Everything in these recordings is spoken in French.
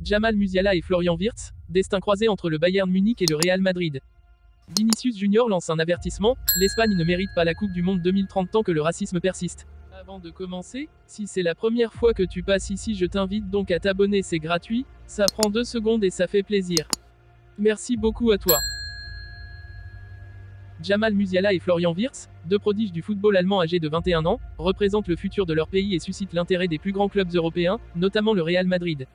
Jamal Musiala et Florian Wirtz, destin croisé entre le Bayern Munich et le Real Madrid. Vinicius Junior lance un avertissement, l'Espagne ne mérite pas la Coupe du Monde 2030 tant que le racisme persiste. Avant de commencer, si c'est la première fois que tu passes ici, je t'invite donc à t'abonner, c'est gratuit, ça prend 2 secondes et ça fait plaisir. Merci beaucoup à toi. Jamal Musiala et Florian Wirtz, deux prodiges du football allemand âgés de 21 ans, représentent le futur de leur pays et suscitent l'intérêt des plus grands clubs européens, notamment le Real Madrid.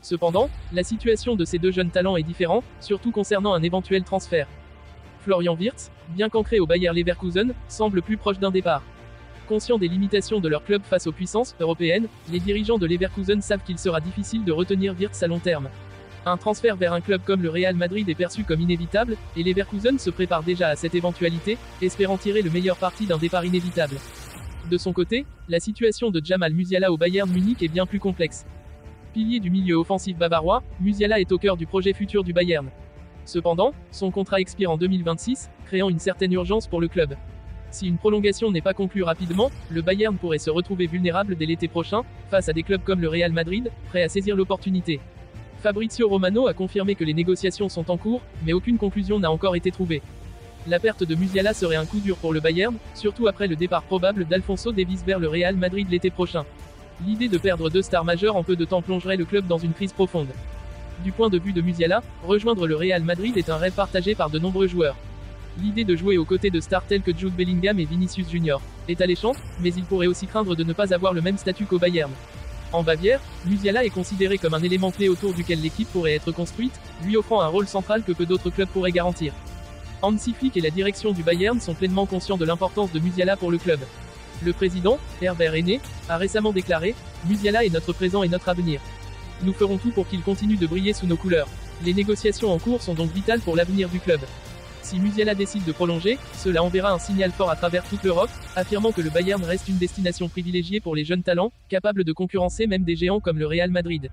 Cependant, la situation de ces deux jeunes talents est différente, surtout concernant un éventuel transfert. Florian Wirtz, bien qu'ancré au Bayer Leverkusen, semble plus proche d'un départ. Conscients des limitations de leur club face aux puissances européennes, les dirigeants de Leverkusen savent qu'il sera difficile de retenir Wirtz à long terme. Un transfert vers un club comme le Real Madrid est perçu comme inévitable, et Leverkusen se prépare déjà à cette éventualité, espérant tirer le meilleur parti d'un départ inévitable. De son côté, la situation de Jamal Musiala au Bayern Munich est bien plus complexe. Pilier du milieu offensif bavarois, Musiala est au cœur du projet futur du Bayern. Cependant, son contrat expire en 2026, créant une certaine urgence pour le club. Si une prolongation n'est pas conclue rapidement, le Bayern pourrait se retrouver vulnérable dès l'été prochain, face à des clubs comme le Real Madrid, prêts à saisir l'opportunité. Fabrizio Romano a confirmé que les négociations sont en cours, mais aucune conclusion n'a encore été trouvée. La perte de Musiala serait un coup dur pour le Bayern, surtout après le départ probable d'Alphonso Davies vers le Real Madrid l'été prochain. L'idée de perdre 2 stars majeures en peu de temps plongerait le club dans une crise profonde. Du point de vue de Musiala, rejoindre le Real Madrid est un rêve partagé par de nombreux joueurs. L'idée de jouer aux côtés de stars tels que Jude Bellingham et Vinicius Junior est alléchante, mais il pourrait aussi craindre de ne pas avoir le même statut qu'au Bayern. En Bavière, Musiala est considéré comme un élément clé autour duquel l'équipe pourrait être construite, lui offrant un rôle central que peu d'autres clubs pourraient garantir. Hansi Flick et la direction du Bayern sont pleinement conscients de l'importance de Musiala pour le club. Le président, Herbert Rennet, a récemment déclaré « Musiala est notre présent et notre avenir. Nous ferons tout pour qu'il continue de briller sous nos couleurs. Les négociations en cours sont donc vitales pour l'avenir du club. » Si Musiala décide de prolonger, cela enverra un signal fort à travers toute l'Europe, affirmant que le Bayern reste une destination privilégiée pour les jeunes talents, capables de concurrencer même des géants comme le Real Madrid.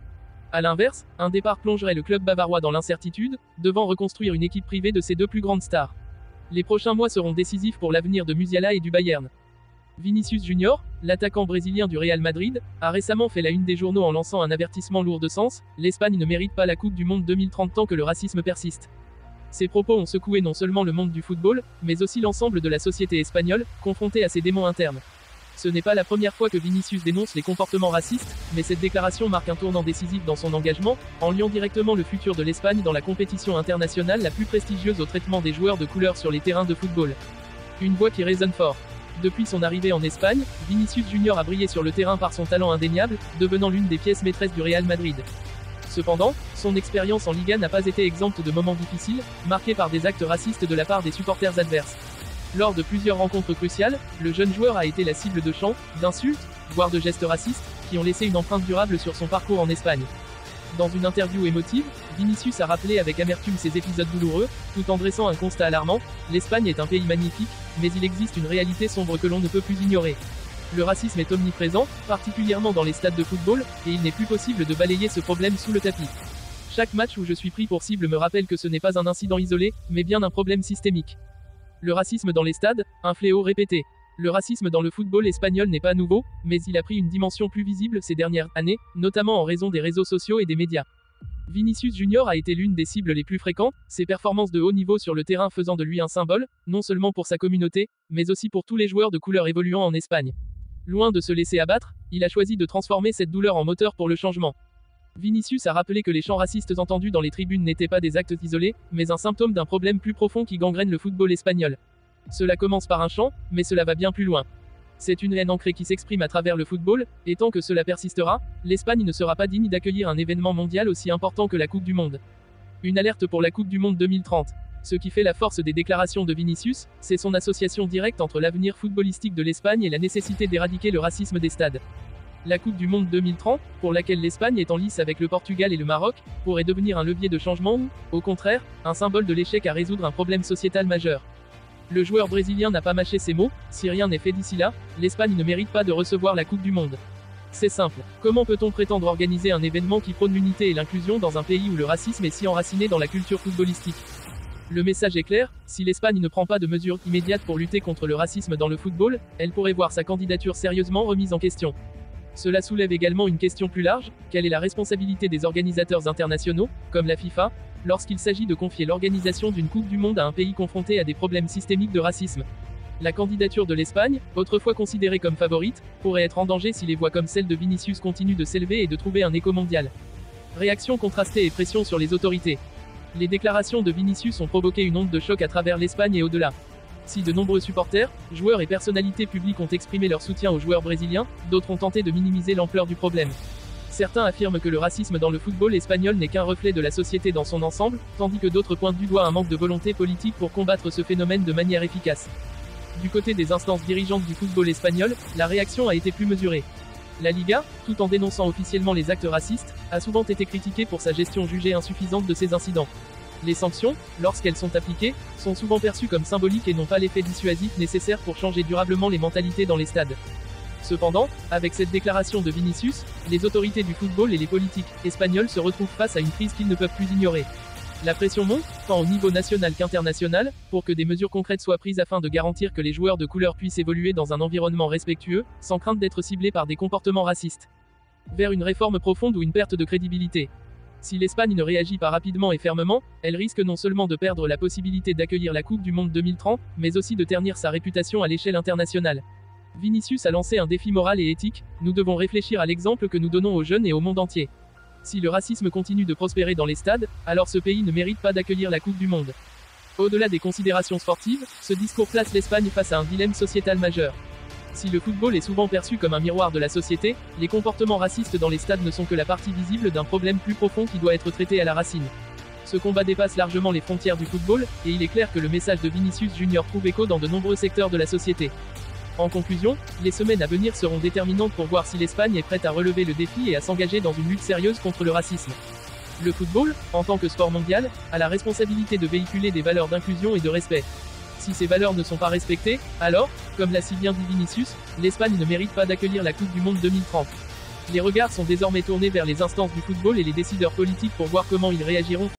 A l'inverse, un départ plongerait le club bavarois dans l'incertitude, devant reconstruire une équipe privée de ses deux plus grandes stars. Les prochains mois seront décisifs pour l'avenir de Musiala et du Bayern. Vinicius Junior, l'attaquant brésilien du Real Madrid, a récemment fait la une des journaux en lançant un avertissement lourd de sens, l'Espagne ne mérite pas la Coupe du Monde 2030 tant que le racisme persiste. Ces propos ont secoué non seulement le monde du football, mais aussi l'ensemble de la société espagnole, confrontée à ses démons internes. Ce n'est pas la première fois que Vinicius dénonce les comportements racistes, mais cette déclaration marque un tournant décisif dans son engagement, en liant directement le futur de l'Espagne dans la compétition internationale la plus prestigieuse au traitement des joueurs de couleur sur les terrains de football. Une voix qui résonne fort. Depuis son arrivée en Espagne, Vinicius Junior a brillé sur le terrain par son talent indéniable, devenant l'une des pièces maîtresses du Real Madrid. Cependant, son expérience en Liga n'a pas été exempte de moments difficiles, marqués par des actes racistes de la part des supporters adverses. Lors de plusieurs rencontres cruciales, le jeune joueur a été la cible de chants, d'insultes, voire de gestes racistes, qui ont laissé une empreinte durable sur son parcours en Espagne. Dans une interview émotive, Vinicius a rappelé avec amertume ces épisodes douloureux, tout en dressant un constat alarmant, l'Espagne est un pays magnifique, mais il existe une réalité sombre que l'on ne peut plus ignorer. Le racisme est omniprésent, particulièrement dans les stades de football, et il n'est plus possible de balayer ce problème sous le tapis. Chaque match où je suis pris pour cible me rappelle que ce n'est pas un incident isolé, mais bien un problème systémique. Le racisme dans les stades, un fléau répété. Le racisme dans le football espagnol n'est pas nouveau, mais il a pris une dimension plus visible ces dernières années, notamment en raison des réseaux sociaux et des médias. Vinicius Junior a été l'une des cibles les plus fréquentes, ses performances de haut niveau sur le terrain faisant de lui un symbole, non seulement pour sa communauté, mais aussi pour tous les joueurs de couleur évoluant en Espagne. Loin de se laisser abattre, il a choisi de transformer cette douleur en moteur pour le changement. Vinicius a rappelé que les chants racistes entendus dans les tribunes n'étaient pas des actes isolés, mais un symptôme d'un problème plus profond qui gangrène le football espagnol. Cela commence par un chant, mais cela va bien plus loin. C'est une haine ancrée qui s'exprime à travers le football, et tant que cela persistera, l'Espagne ne sera pas digne d'accueillir un événement mondial aussi important que la Coupe du Monde. Une alerte pour la Coupe du Monde 2030. Ce qui fait la force des déclarations de Vinicius, c'est son association directe entre l'avenir footballistique de l'Espagne et la nécessité d'éradiquer le racisme des stades. La Coupe du Monde 2030, pour laquelle l'Espagne est en lice avec le Portugal et le Maroc, pourrait devenir un levier de changement ou, au contraire, un symbole de l'échec à résoudre un problème sociétal majeur. Le joueur brésilien n'a pas mâché ses mots, si rien n'est fait d'ici là, l'Espagne ne mérite pas de recevoir la Coupe du Monde. C'est simple. Comment peut-on prétendre organiser un événement qui prône l'unité et l'inclusion dans un pays où le racisme est si enraciné dans la culture footballistique ? Le message est clair, si l'Espagne ne prend pas de mesures immédiates pour lutter contre le racisme dans le football, elle pourrait voir sa candidature sérieusement remise en question. Cela soulève également une question plus large, quelle est la responsabilité des organisateurs internationaux, comme la FIFA, lorsqu'il s'agit de confier l'organisation d'une Coupe du Monde à un pays confronté à des problèmes systémiques de racisme? La candidature de l'Espagne, autrefois considérée comme favorite, pourrait être en danger si les voix comme celle de Vinicius continuent de s'élever et de trouver un écho mondial. Réactions contrastées et pression sur les autorités. Les déclarations de Vinicius ont provoqué une onde de choc à travers l'Espagne et au-delà. Si de nombreux supporters, joueurs et personnalités publiques ont exprimé leur soutien aux joueurs brésiliens, d'autres ont tenté de minimiser l'ampleur du problème. Certains affirment que le racisme dans le football espagnol n'est qu'un reflet de la société dans son ensemble, tandis que d'autres pointent du doigt un manque de volonté politique pour combattre ce phénomène de manière efficace. Du côté des instances dirigeantes du football espagnol, la réaction a été plus mesurée. La Liga, tout en dénonçant officiellement les actes racistes, a souvent été critiquée pour sa gestion jugée insuffisante de ces incidents. Les sanctions, lorsqu'elles sont appliquées, sont souvent perçues comme symboliques et n'ont pas l'effet dissuasif nécessaire pour changer durablement les mentalités dans les stades. Cependant, avec cette déclaration de Vinicius, les autorités du football et les politiques espagnols se retrouvent face à une crise qu'ils ne peuvent plus ignorer. La pression monte, tant au niveau national qu'international, pour que des mesures concrètes soient prises afin de garantir que les joueurs de couleur puissent évoluer dans un environnement respectueux, sans crainte d'être ciblés par des comportements racistes. Vers une réforme profonde ou une perte de crédibilité. Si l'Espagne ne réagit pas rapidement et fermement, elle risque non seulement de perdre la possibilité d'accueillir la Coupe du Monde 2030, mais aussi de ternir sa réputation à l'échelle internationale. Vinicius a lancé un défi moral et éthique, nous devons réfléchir à l'exemple que nous donnons aux jeunes et au monde entier. Si le racisme continue de prospérer dans les stades, alors ce pays ne mérite pas d'accueillir la Coupe du Monde. Au-delà des considérations sportives, ce discours place l'Espagne face à un dilemme sociétal majeur. Si le football est souvent perçu comme un miroir de la société, les comportements racistes dans les stades ne sont que la partie visible d'un problème plus profond qui doit être traité à la racine. Ce combat dépasse largement les frontières du football, et il est clair que le message de Vinicius Junior trouve écho dans de nombreux secteurs de la société. En conclusion, les semaines à venir seront déterminantes pour voir si l'Espagne est prête à relever le défi et à s'engager dans une lutte sérieuse contre le racisme. Le football, en tant que sport mondial, a la responsabilité de véhiculer des valeurs d'inclusion et de respect. Si ces valeurs ne sont pas respectées, alors, comme l'a si bien dit Vinicius, l'Espagne ne mérite pas d'accueillir la Coupe du Monde 2030. Les regards sont désormais tournés vers les instances du football et les décideurs politiques pour voir comment ils réagiront.